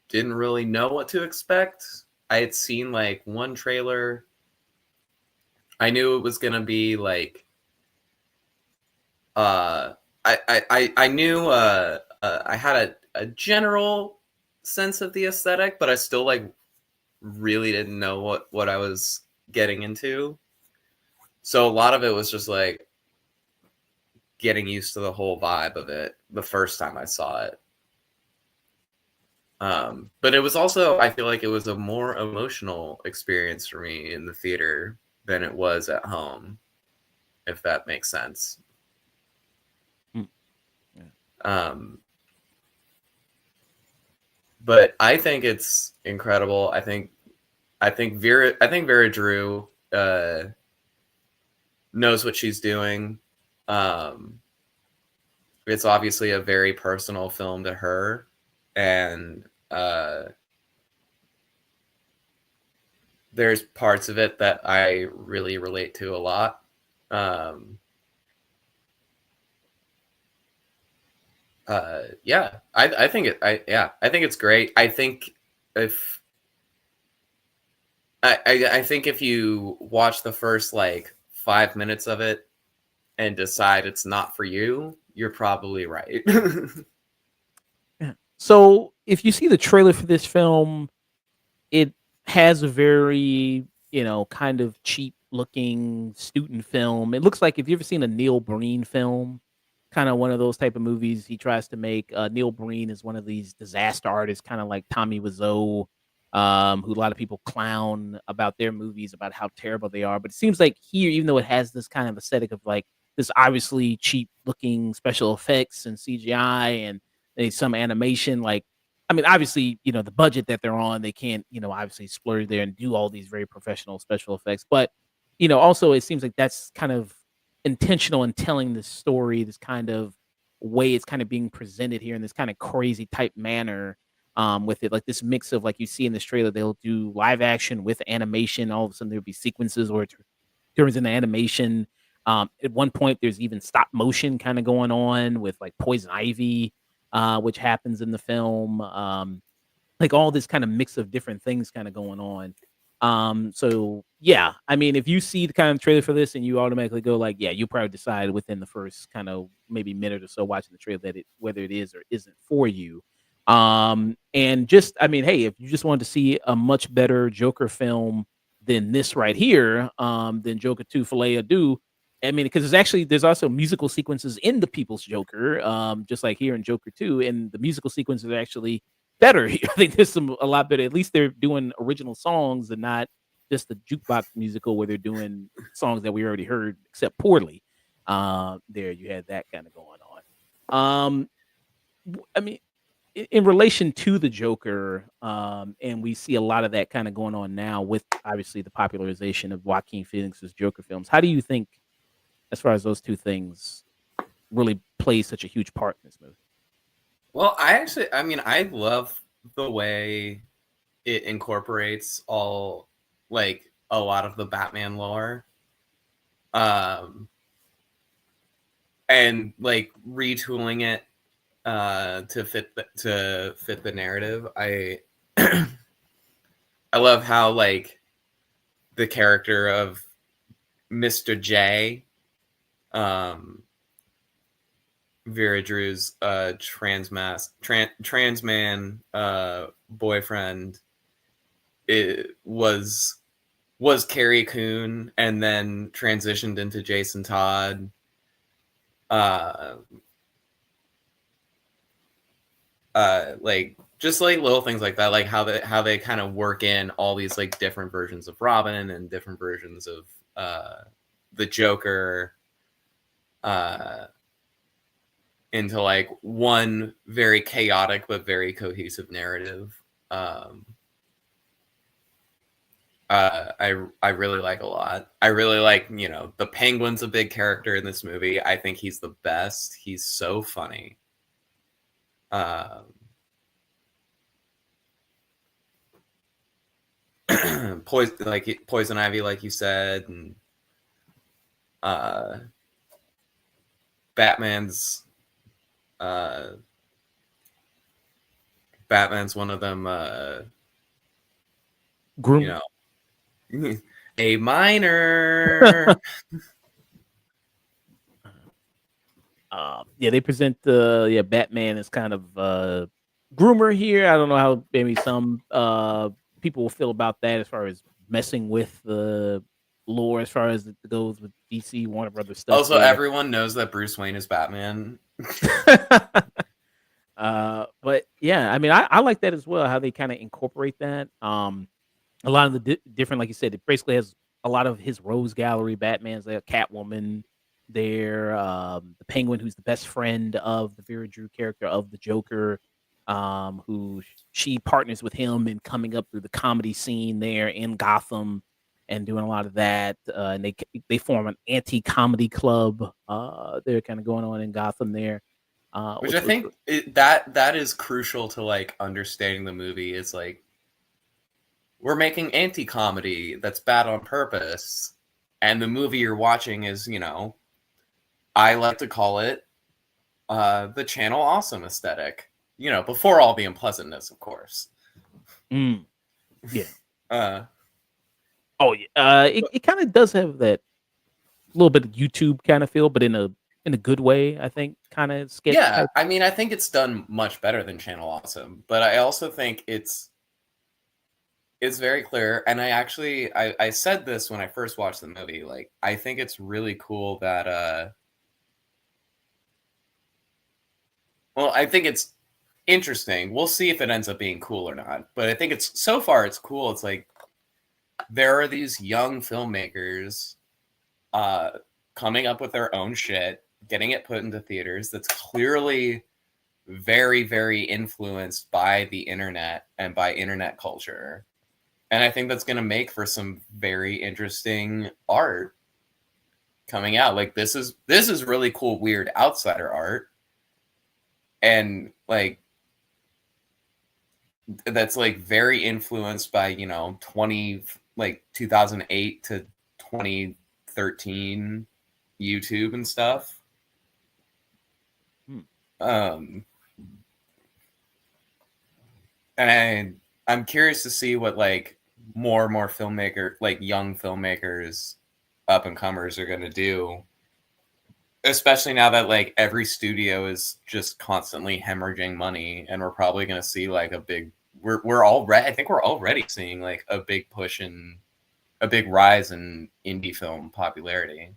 didn't really know what to expect. I had seen like one trailer. I knew it was gonna be like I knew I had a general sense of the aesthetic, but I still like really didn't know what I was getting into. So a lot of it was just like getting used to the whole vibe of it the first time I saw it. But it was also, I feel like it was a more emotional experience for me in the theater than it was at home, if that makes sense. Yeah. But I think it's incredible. I think Vera Drew knows what she's doing. It's obviously a very personal film to her, and there's parts of it that I really relate to a lot. I think it's great. I think if you watch the first like 5 minutes of it and decide it's not for you, you're probably right. Yeah. So if you see the trailer for this film, it has a very, kind of cheap looking student film. It looks like if you've ever seen a Neil Breen film, kind of one of those type of movies he tries to make. Neil Breen is one of these disaster artists, kind of like Tommy Wiseau, who a lot of people clown about their movies, about how terrible they are. But it seems like here, even though it has this kind of aesthetic of like this obviously cheap looking special effects and CGI and some animation, like, I mean, obviously, the budget that they're on, they can't, obviously splurge there and do all these very professional special effects. But, also it seems like that's kind of intentional in telling this story, this kind of way it's kind of being presented here in this kind of crazy type manner, with it, like this mix of, like you see in this trailer, they'll do live action with animation. All of a sudden there'll be sequences where it turns into animation. At one point, there's even stop motion kind of going on with like Poison Ivy, which happens in the film. Like all this kind of mix of different things kind of going on. So yeah, I mean, if you see the kind of trailer for this and you automatically go like, yeah, you probably decide within the first kind of maybe minute or so watching the trailer that whether it is or isn't for you. And just, I mean, hey, if you just wanted to see a much better Joker film than this right here, than Joker 2 Filet Ado, I mean, because there's also musical sequences in the People's Joker, just like here in Joker 2, and the musical sequences are actually better here. I think there's a lot better. At least they're doing original songs and not just the jukebox musical where they're doing songs that we already heard, except poorly. There you had that kind of going on. I mean, in relation to the Joker, and we see a lot of that kind of going on now with obviously the popularization of Joaquin Phoenix's Joker films. How do you think, as far as those two things, really play such a huge part in this movie? Well, I mean, I love the way it incorporates all, like, a lot of the Batman lore. And like retooling it to fit the narrative. I I love how like the character of Mr. J, Vera Drew's trans man boyfriend, it was Carrie Coon and then transitioned into Jason Todd. Like just like little things like that, like how they kind of work in all these like different versions of Robin and different versions of the Joker into like one very chaotic but very cohesive narrative. I really like a lot. I really like, you know, the Penguin's a big character in this movie. I think he's the best. He's so funny. Poison Ivy, like you said, and Batman's one of them. Groom. You know, a minor. Yeah, they present Batman as kind of groomer here. I don't know how maybe some people will feel about that as far as messing with the lore as far as it goes with DC Warner Brothers stuff. Also, everyone knows that Bruce Wayne is Batman. But yeah, I mean, I like that as well, how they kind of incorporate that. A lot of the different, like you said, it basically has a lot of his Rose Gallery Batmans there, Catwoman there, the Penguin, who's the best friend of the Vera Drew character of the Joker, who she partners with him in coming up through the comedy scene there in Gotham and doing a lot of that. And they form an anti-comedy club. They're kind of going on in Gotham there. Which I think that is crucial to like understanding the movie. Is like, we're making anti-comedy that's bad on purpose, and the movie you're watching is, you know, I like to call it the Channel Awesome aesthetic. You know, before all the unpleasantness, of course. Yeah. It kind of does have that little bit of YouTube kind of feel, but in a good way, I think, kind of sketch. Yeah, I mean, I think it's done much better than Channel Awesome, but I also think it's very clear. And I said this when I first watched the movie. Like, I think it's really cool that well, I think it's interesting. We'll see if it ends up being cool or not. But I think it's so far it's cool. It's like there are these young filmmakers coming up with their own shit, getting it put into theaters that's clearly very, very influenced by the internet and by internet culture. And I think that's going to make for some very interesting art coming out. Like this is really cool, weird outsider art. And like that's like very influenced by, you know, 2008 to 2013 YouTube and stuff. Hmm. And I'm curious to see what like more and more like young filmmakers, up and comers are going to do, especially now that like every studio is just constantly hemorrhaging money, and we're probably going to see like a big I think we're already seeing like a big push in a big rise in indie film popularity.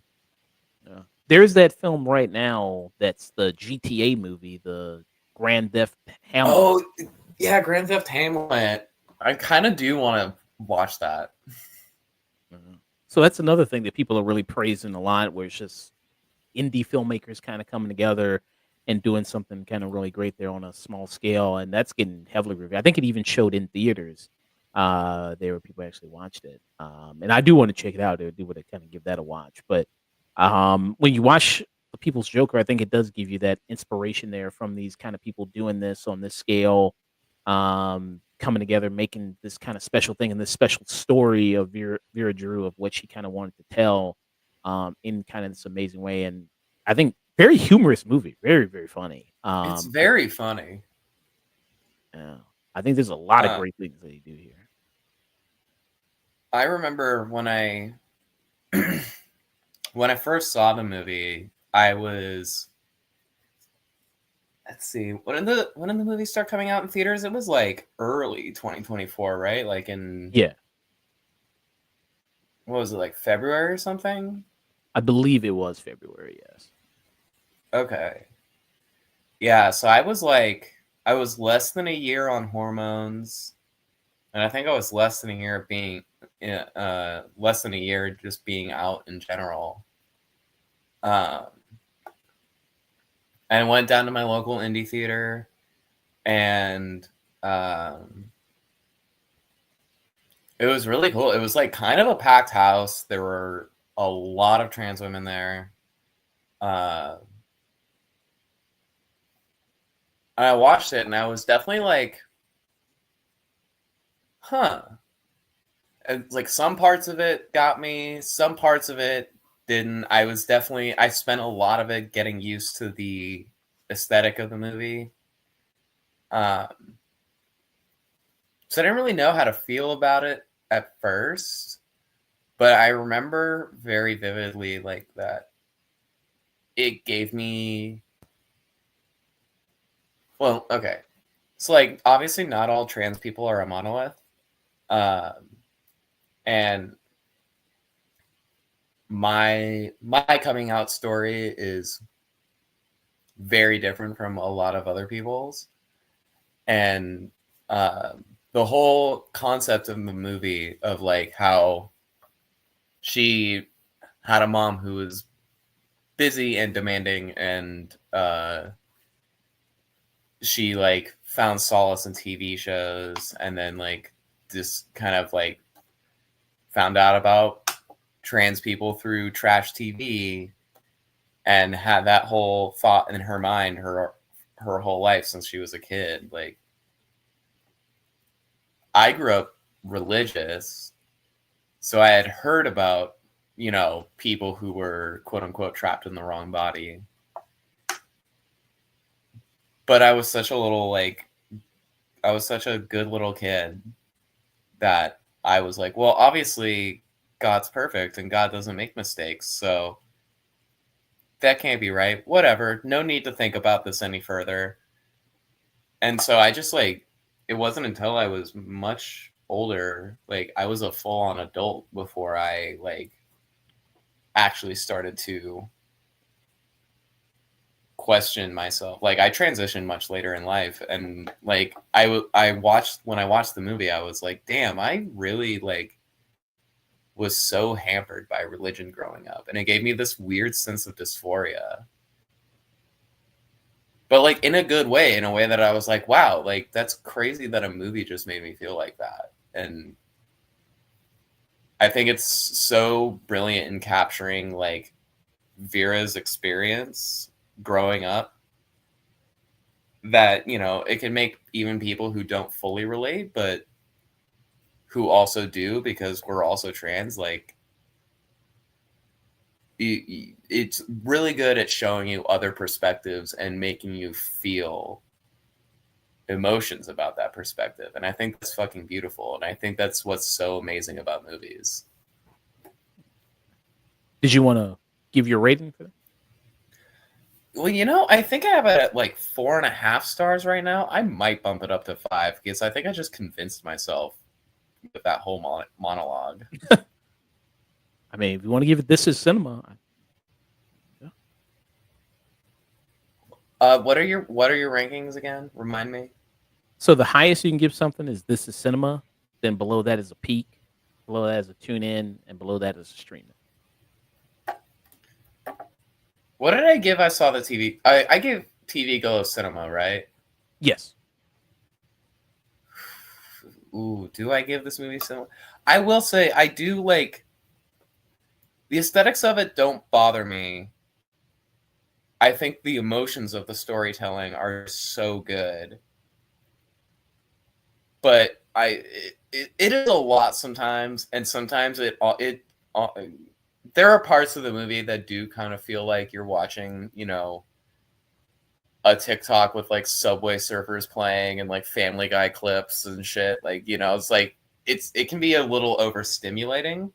Yeah. There's that film right now that's the GTA movie, the Grand Theft Hamlet. Oh, yeah, Grand Theft Hamlet. I kind of do want to watch that. So that's another thing that people are really praising a lot, where it's just indie filmmakers kind of coming together and doing something kind of really great there on a small scale, and that's getting heavily reviewed. I think it even showed in theaters. There were people actually watched it, and I do want to check it out. I do want to kind of give that a watch. But when you watch The People's Joker, I think it does give you that inspiration there from these kind of people doing this on this scale, coming together, making this kind of special thing and this special story of Vera Drew, of what she kind of wanted to tell, in kind of this amazing way. And I think very humorous movie, very, very funny. It's very funny. Yeah, I think there's a lot of Uh, great things they do here. I remember when I when I first saw the movie, I was, let's see, when did the movie start coming out in theaters? It was like early 2024, right? Like in, Yeah, what was it, like February or something? I believe it was February. Yes. Okay. Yeah, so I was less than a year on hormones, and I think I was less than a year less than a year just being out in general. And went down to my local indie theater, and it was really cool. It was like kind of a packed house. There were a lot of trans women there. I watched it, and I was definitely like, huh. And like some parts of it got me, some parts of it didn't. I spent a lot of it getting used to the aesthetic of the movie. So I didn't really know how to feel about it at first, but I remember very vividly like that it gave me, well, okay. So like obviously not all trans people are a monolith. And my coming out story is very different from a lot of other people's, and the whole concept of the movie of like how she had a mom who was busy and demanding, and she like found solace in TV shows, and then like just kind of like found out about trans people through trash TV, and had that whole thought in her mind her whole life since she was a kid. Like, I grew up religious, so I had heard about, people who were quote unquote trapped in the wrong body. But I was such a good little kid that I was like, well, obviously God's perfect and God doesn't make mistakes, so that can't be right. Whatever. No need to think about this any further. And so I just like, it wasn't until I was much older, like I was a full-on adult before I like actually started to question myself. Like I transitioned much later in life, and like when I watched the movie, I was like, damn, I really like was so hampered by religion growing up, and it gave me this weird sense of dysphoria, but like in a good way, in a way that I was like, wow, like that's crazy that a movie just made me feel like that. And I think it's so brilliant in capturing like Vera's experience growing up, that it can make even people who don't fully relate but who also do, because we're also trans, like it's really good at showing you other perspectives and making you feel emotions about that perspective. And I think that's fucking beautiful. And I think that's what's so amazing about movies. Did you want to give your rating for that? Well, you know, I think I have it at like 4.5 stars right now. I might bump it up to 5 because I think I just convinced myself with that whole monologue. I mean, if you want to give it This Is Cinema, What are your rankings again? Remind me. so the highest you can give something is This Is Cinema. Then below that is a peak. Below that is a tune in, and below that is a streaming. What did I give? I saw the TV. I gave TV Go Cinema, right? Yes. Ooh, do I give this movie cinema? I will say I do like the aesthetics of it. Don't bother me. I think the emotions of the storytelling are so good, but it is a lot sometimes, and sometimes there are parts of the movie that do kind of feel like you're watching, you know, a TikTok with like Subway Surfers playing and like Family Guy clips and shit. Like, you know, it's like it can be a little overstimulating.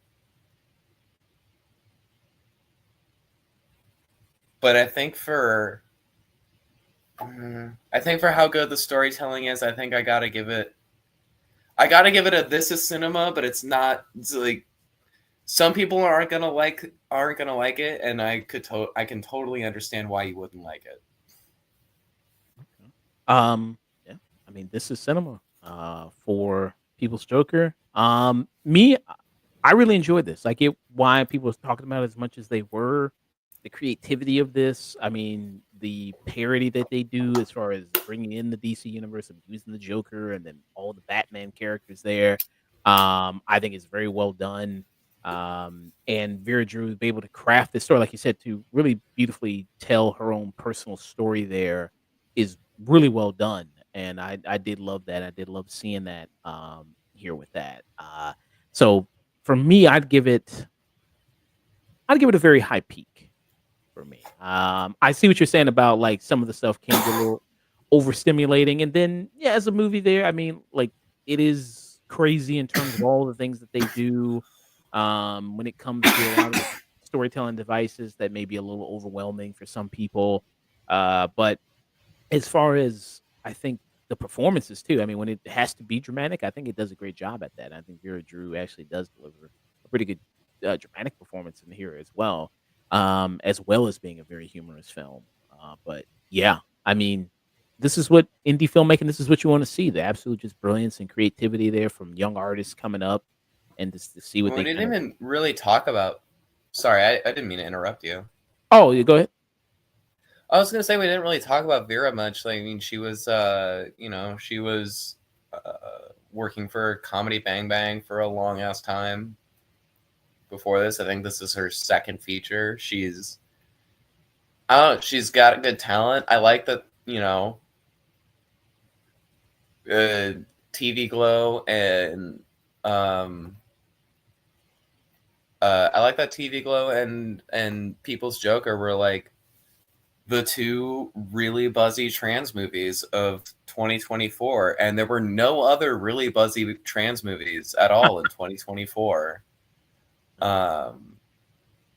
But I think for how good the storytelling is, I think I gotta give it a This Is Cinema, but it's not. It's like some people aren't gonna like it, and I can totally understand why you wouldn't like it. Yeah. I mean, This Is Cinema. For People's Joker. Me, I really enjoyed this. I get why people were talking about it as much as they were. The creativity of this. I mean, the parody that they do as far as bringing in the DC universe and using the Joker and then all the Batman characters there. I think it's very well done. And Vera Drew be able to craft this story, like you said, to really beautifully tell her own personal story there is really well done. And I did love that. I did love seeing that here with that. So for me, I'd give it a very high peak for me. I see what you're saying about like some of the stuff can get a little overstimulating, and then yeah, as a movie there, I mean, like it is crazy in terms of all the things that they do. When it comes to a lot of storytelling devices that may be a little overwhelming for some people. But as far as I think the performances too, I mean, when it has to be dramatic, I think it does a great job at that. I think Vera Drew actually does deliver a pretty good dramatic performance in here as well as being a very humorous film. But yeah, I mean, this is what indie filmmaking. This is what you want to see—the absolute just brilliance and creativity there from young artists coming up, and just to see what We they didn't even really talk about. Sorry, I didn't mean to interrupt you. Oh, you go ahead. I was gonna say we didn't really talk about Vera much. Like, I mean, she was, she was working for Comedy Bang Bang for a long ass time. Before this, I think this is her second feature. She's got good talent. I like that, TV Glow and I like that TV Glow and People's Joker were like the two really buzzy trans movies of 2024, and there were no other really buzzy trans movies at all in 2024.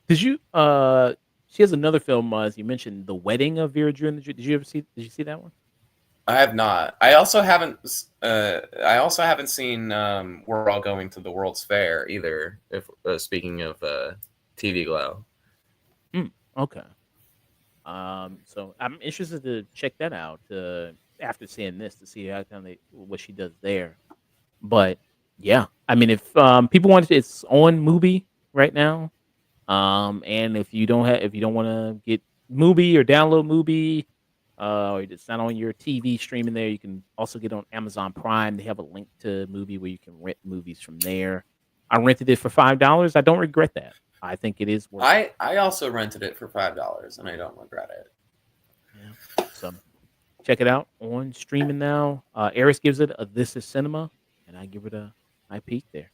Did you she has another film as you mentioned, The Wedding of Vera Drew. Did you see that one? I have not. I also haven't seen We're All Going to the World's Fair either, if speaking of TV Glow. Okay. So I'm interested to check that out after seeing this to see what she does there. But yeah, I mean, if people want it's on Mubi right now. And if you don't want to get Mubi or download Mubi, or it's not on your TV streaming there, you can also get on Amazon Prime. They have a link to Mubi where you can rent movies from there. I rented it for $5. I don't regret that. I think it is worth it. I also rented it for $5 and I don't regret it. Yeah. So check it out on streaming now. Eris gives it a This Is Cinema, and I give it a high peak there.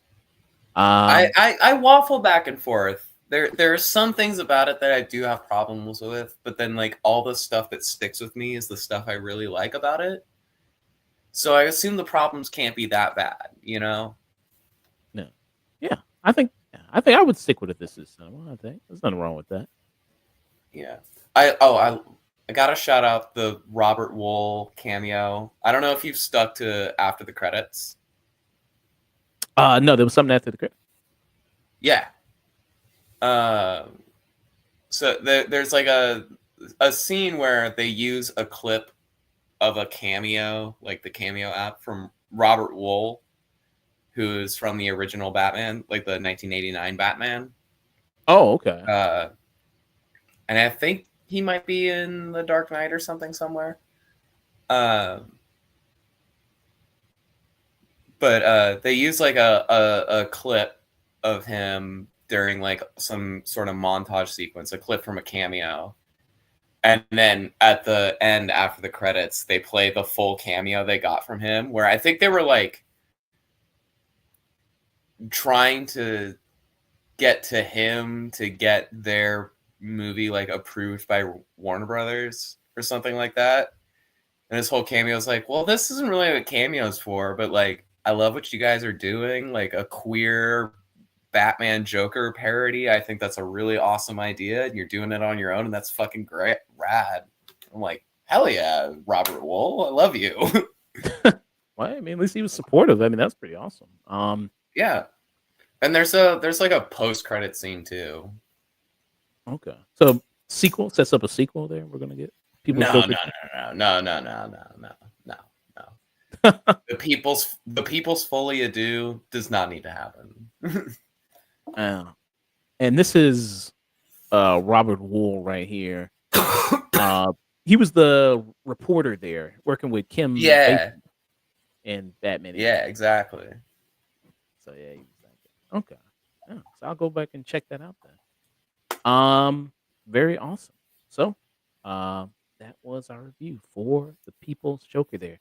I waffle back and forth there are some things about it that I do have problems with, but then like all the stuff that sticks with me is the stuff I really like about it. So I assume the problems can't be that bad, you know? No. Yeah. I think I would stick with it. This is cinema. I think there's nothing wrong with that. Yeah. I gotta shout out the Robert Wool cameo. I don't know if you've stuck to after the credits. No, there was something after the credit. Yeah. So there's like a scene where they use a clip of a cameo, like the Cameo app from Robert Wool, who's from the original Batman, like the 1989 Batman. Oh, okay. And I think he might be in The Dark Knight or something somewhere. But they use like a clip of him during like some sort of montage sequence, a clip from a cameo. And then at the end, after the credits, they play the full cameo they got from him, where I think they were like trying to get to him to get their movie like approved by Warner Brothers or something like that. And his whole cameo is like, well, this isn't really what cameo's for, but like, I love what you guys are doing, like a queer Batman Joker parody. I think that's a really awesome idea, and you're doing it on your own, and that's fucking great, rad. I'm like, hell yeah, Robert Wool, I love you. Well, I mean, at least he was supportive. I mean, that's pretty awesome. Yeah, and there's like a post credit scene too. Okay, so sequel sets up a sequel. There, we're gonna get people. No. The people's Folie à Deux does not need to happen. And this is Robert Wool right here. He was the reporter there, working with Kim. Yeah. And Batman. Yeah, exactly. So yeah, okay. Yeah, so I'll go back and check that out then. Very awesome. So, that was our review for the People's Joker. There.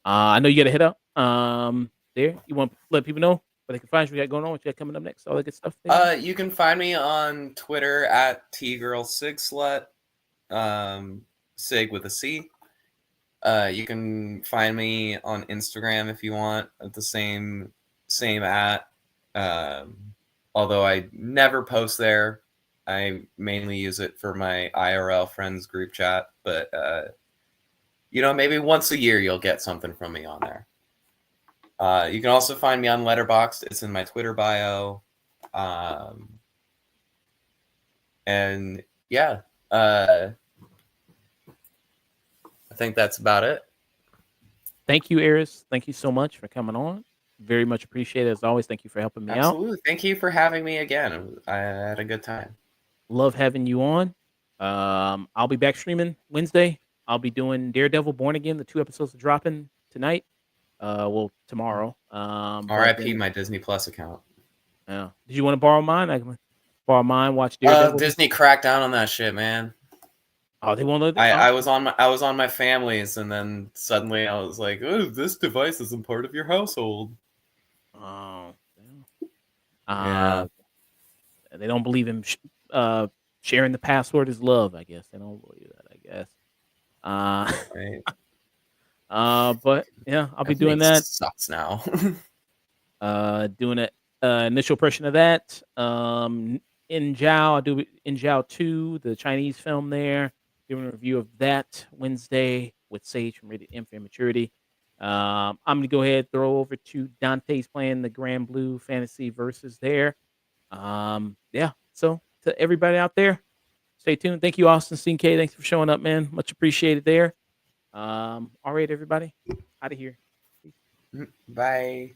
I know you got to hit up. There. You want to let people know where they can find you? What you got going on? What you got coming up next? All that good stuff. There? You can find me on Twitter at tgirlsigslut. Sig with a C. You can find me on Instagram if you want at the same at. Although I never post there. I mainly use it for my IRL friends group chat, but maybe once a year you'll get something from me on there. You can also find me on Letterboxd. It's in my Twitter bio. And yeah, I think that's about it. Thank you, Eris. Thank you so much for coming on. Very much appreciated. As always, thank you for helping me out. Absolutely. Thank you for having me again. I had a good time. Love having you on. I'll be back streaming Wednesday. I'll be doing Daredevil Born Again. The 2 episodes are dropping tonight. Tomorrow. R.I.P. my Disney Plus account. Yeah. Did you want to borrow mine? I can borrow mine. Watch Daredevil. Disney cracked down on that shit, man. Oh, they won't let. I was on my family's, and then suddenly I was like, "Oh, this device isn't part of your household." Oh, yeah. They don't believe in sharing the password is love. I guess they don't believe that. I guess. Right. But yeah, I'll be doing that. Sucks now. Doing an initial impression of that. In Zhao, I'll do In Zhao 2, the Chinese film there. Doing a review of that Wednesday with Sage from Rated M for Immaturity. I'm gonna go ahead and throw over to Dante's playing the Grand Blue Fantasy Versus there. Yeah. So to everybody out there, stay tuned. Thank you, Austin CK. Thanks for showing up, man. Much appreciated there. All right, everybody. Out of here. Bye.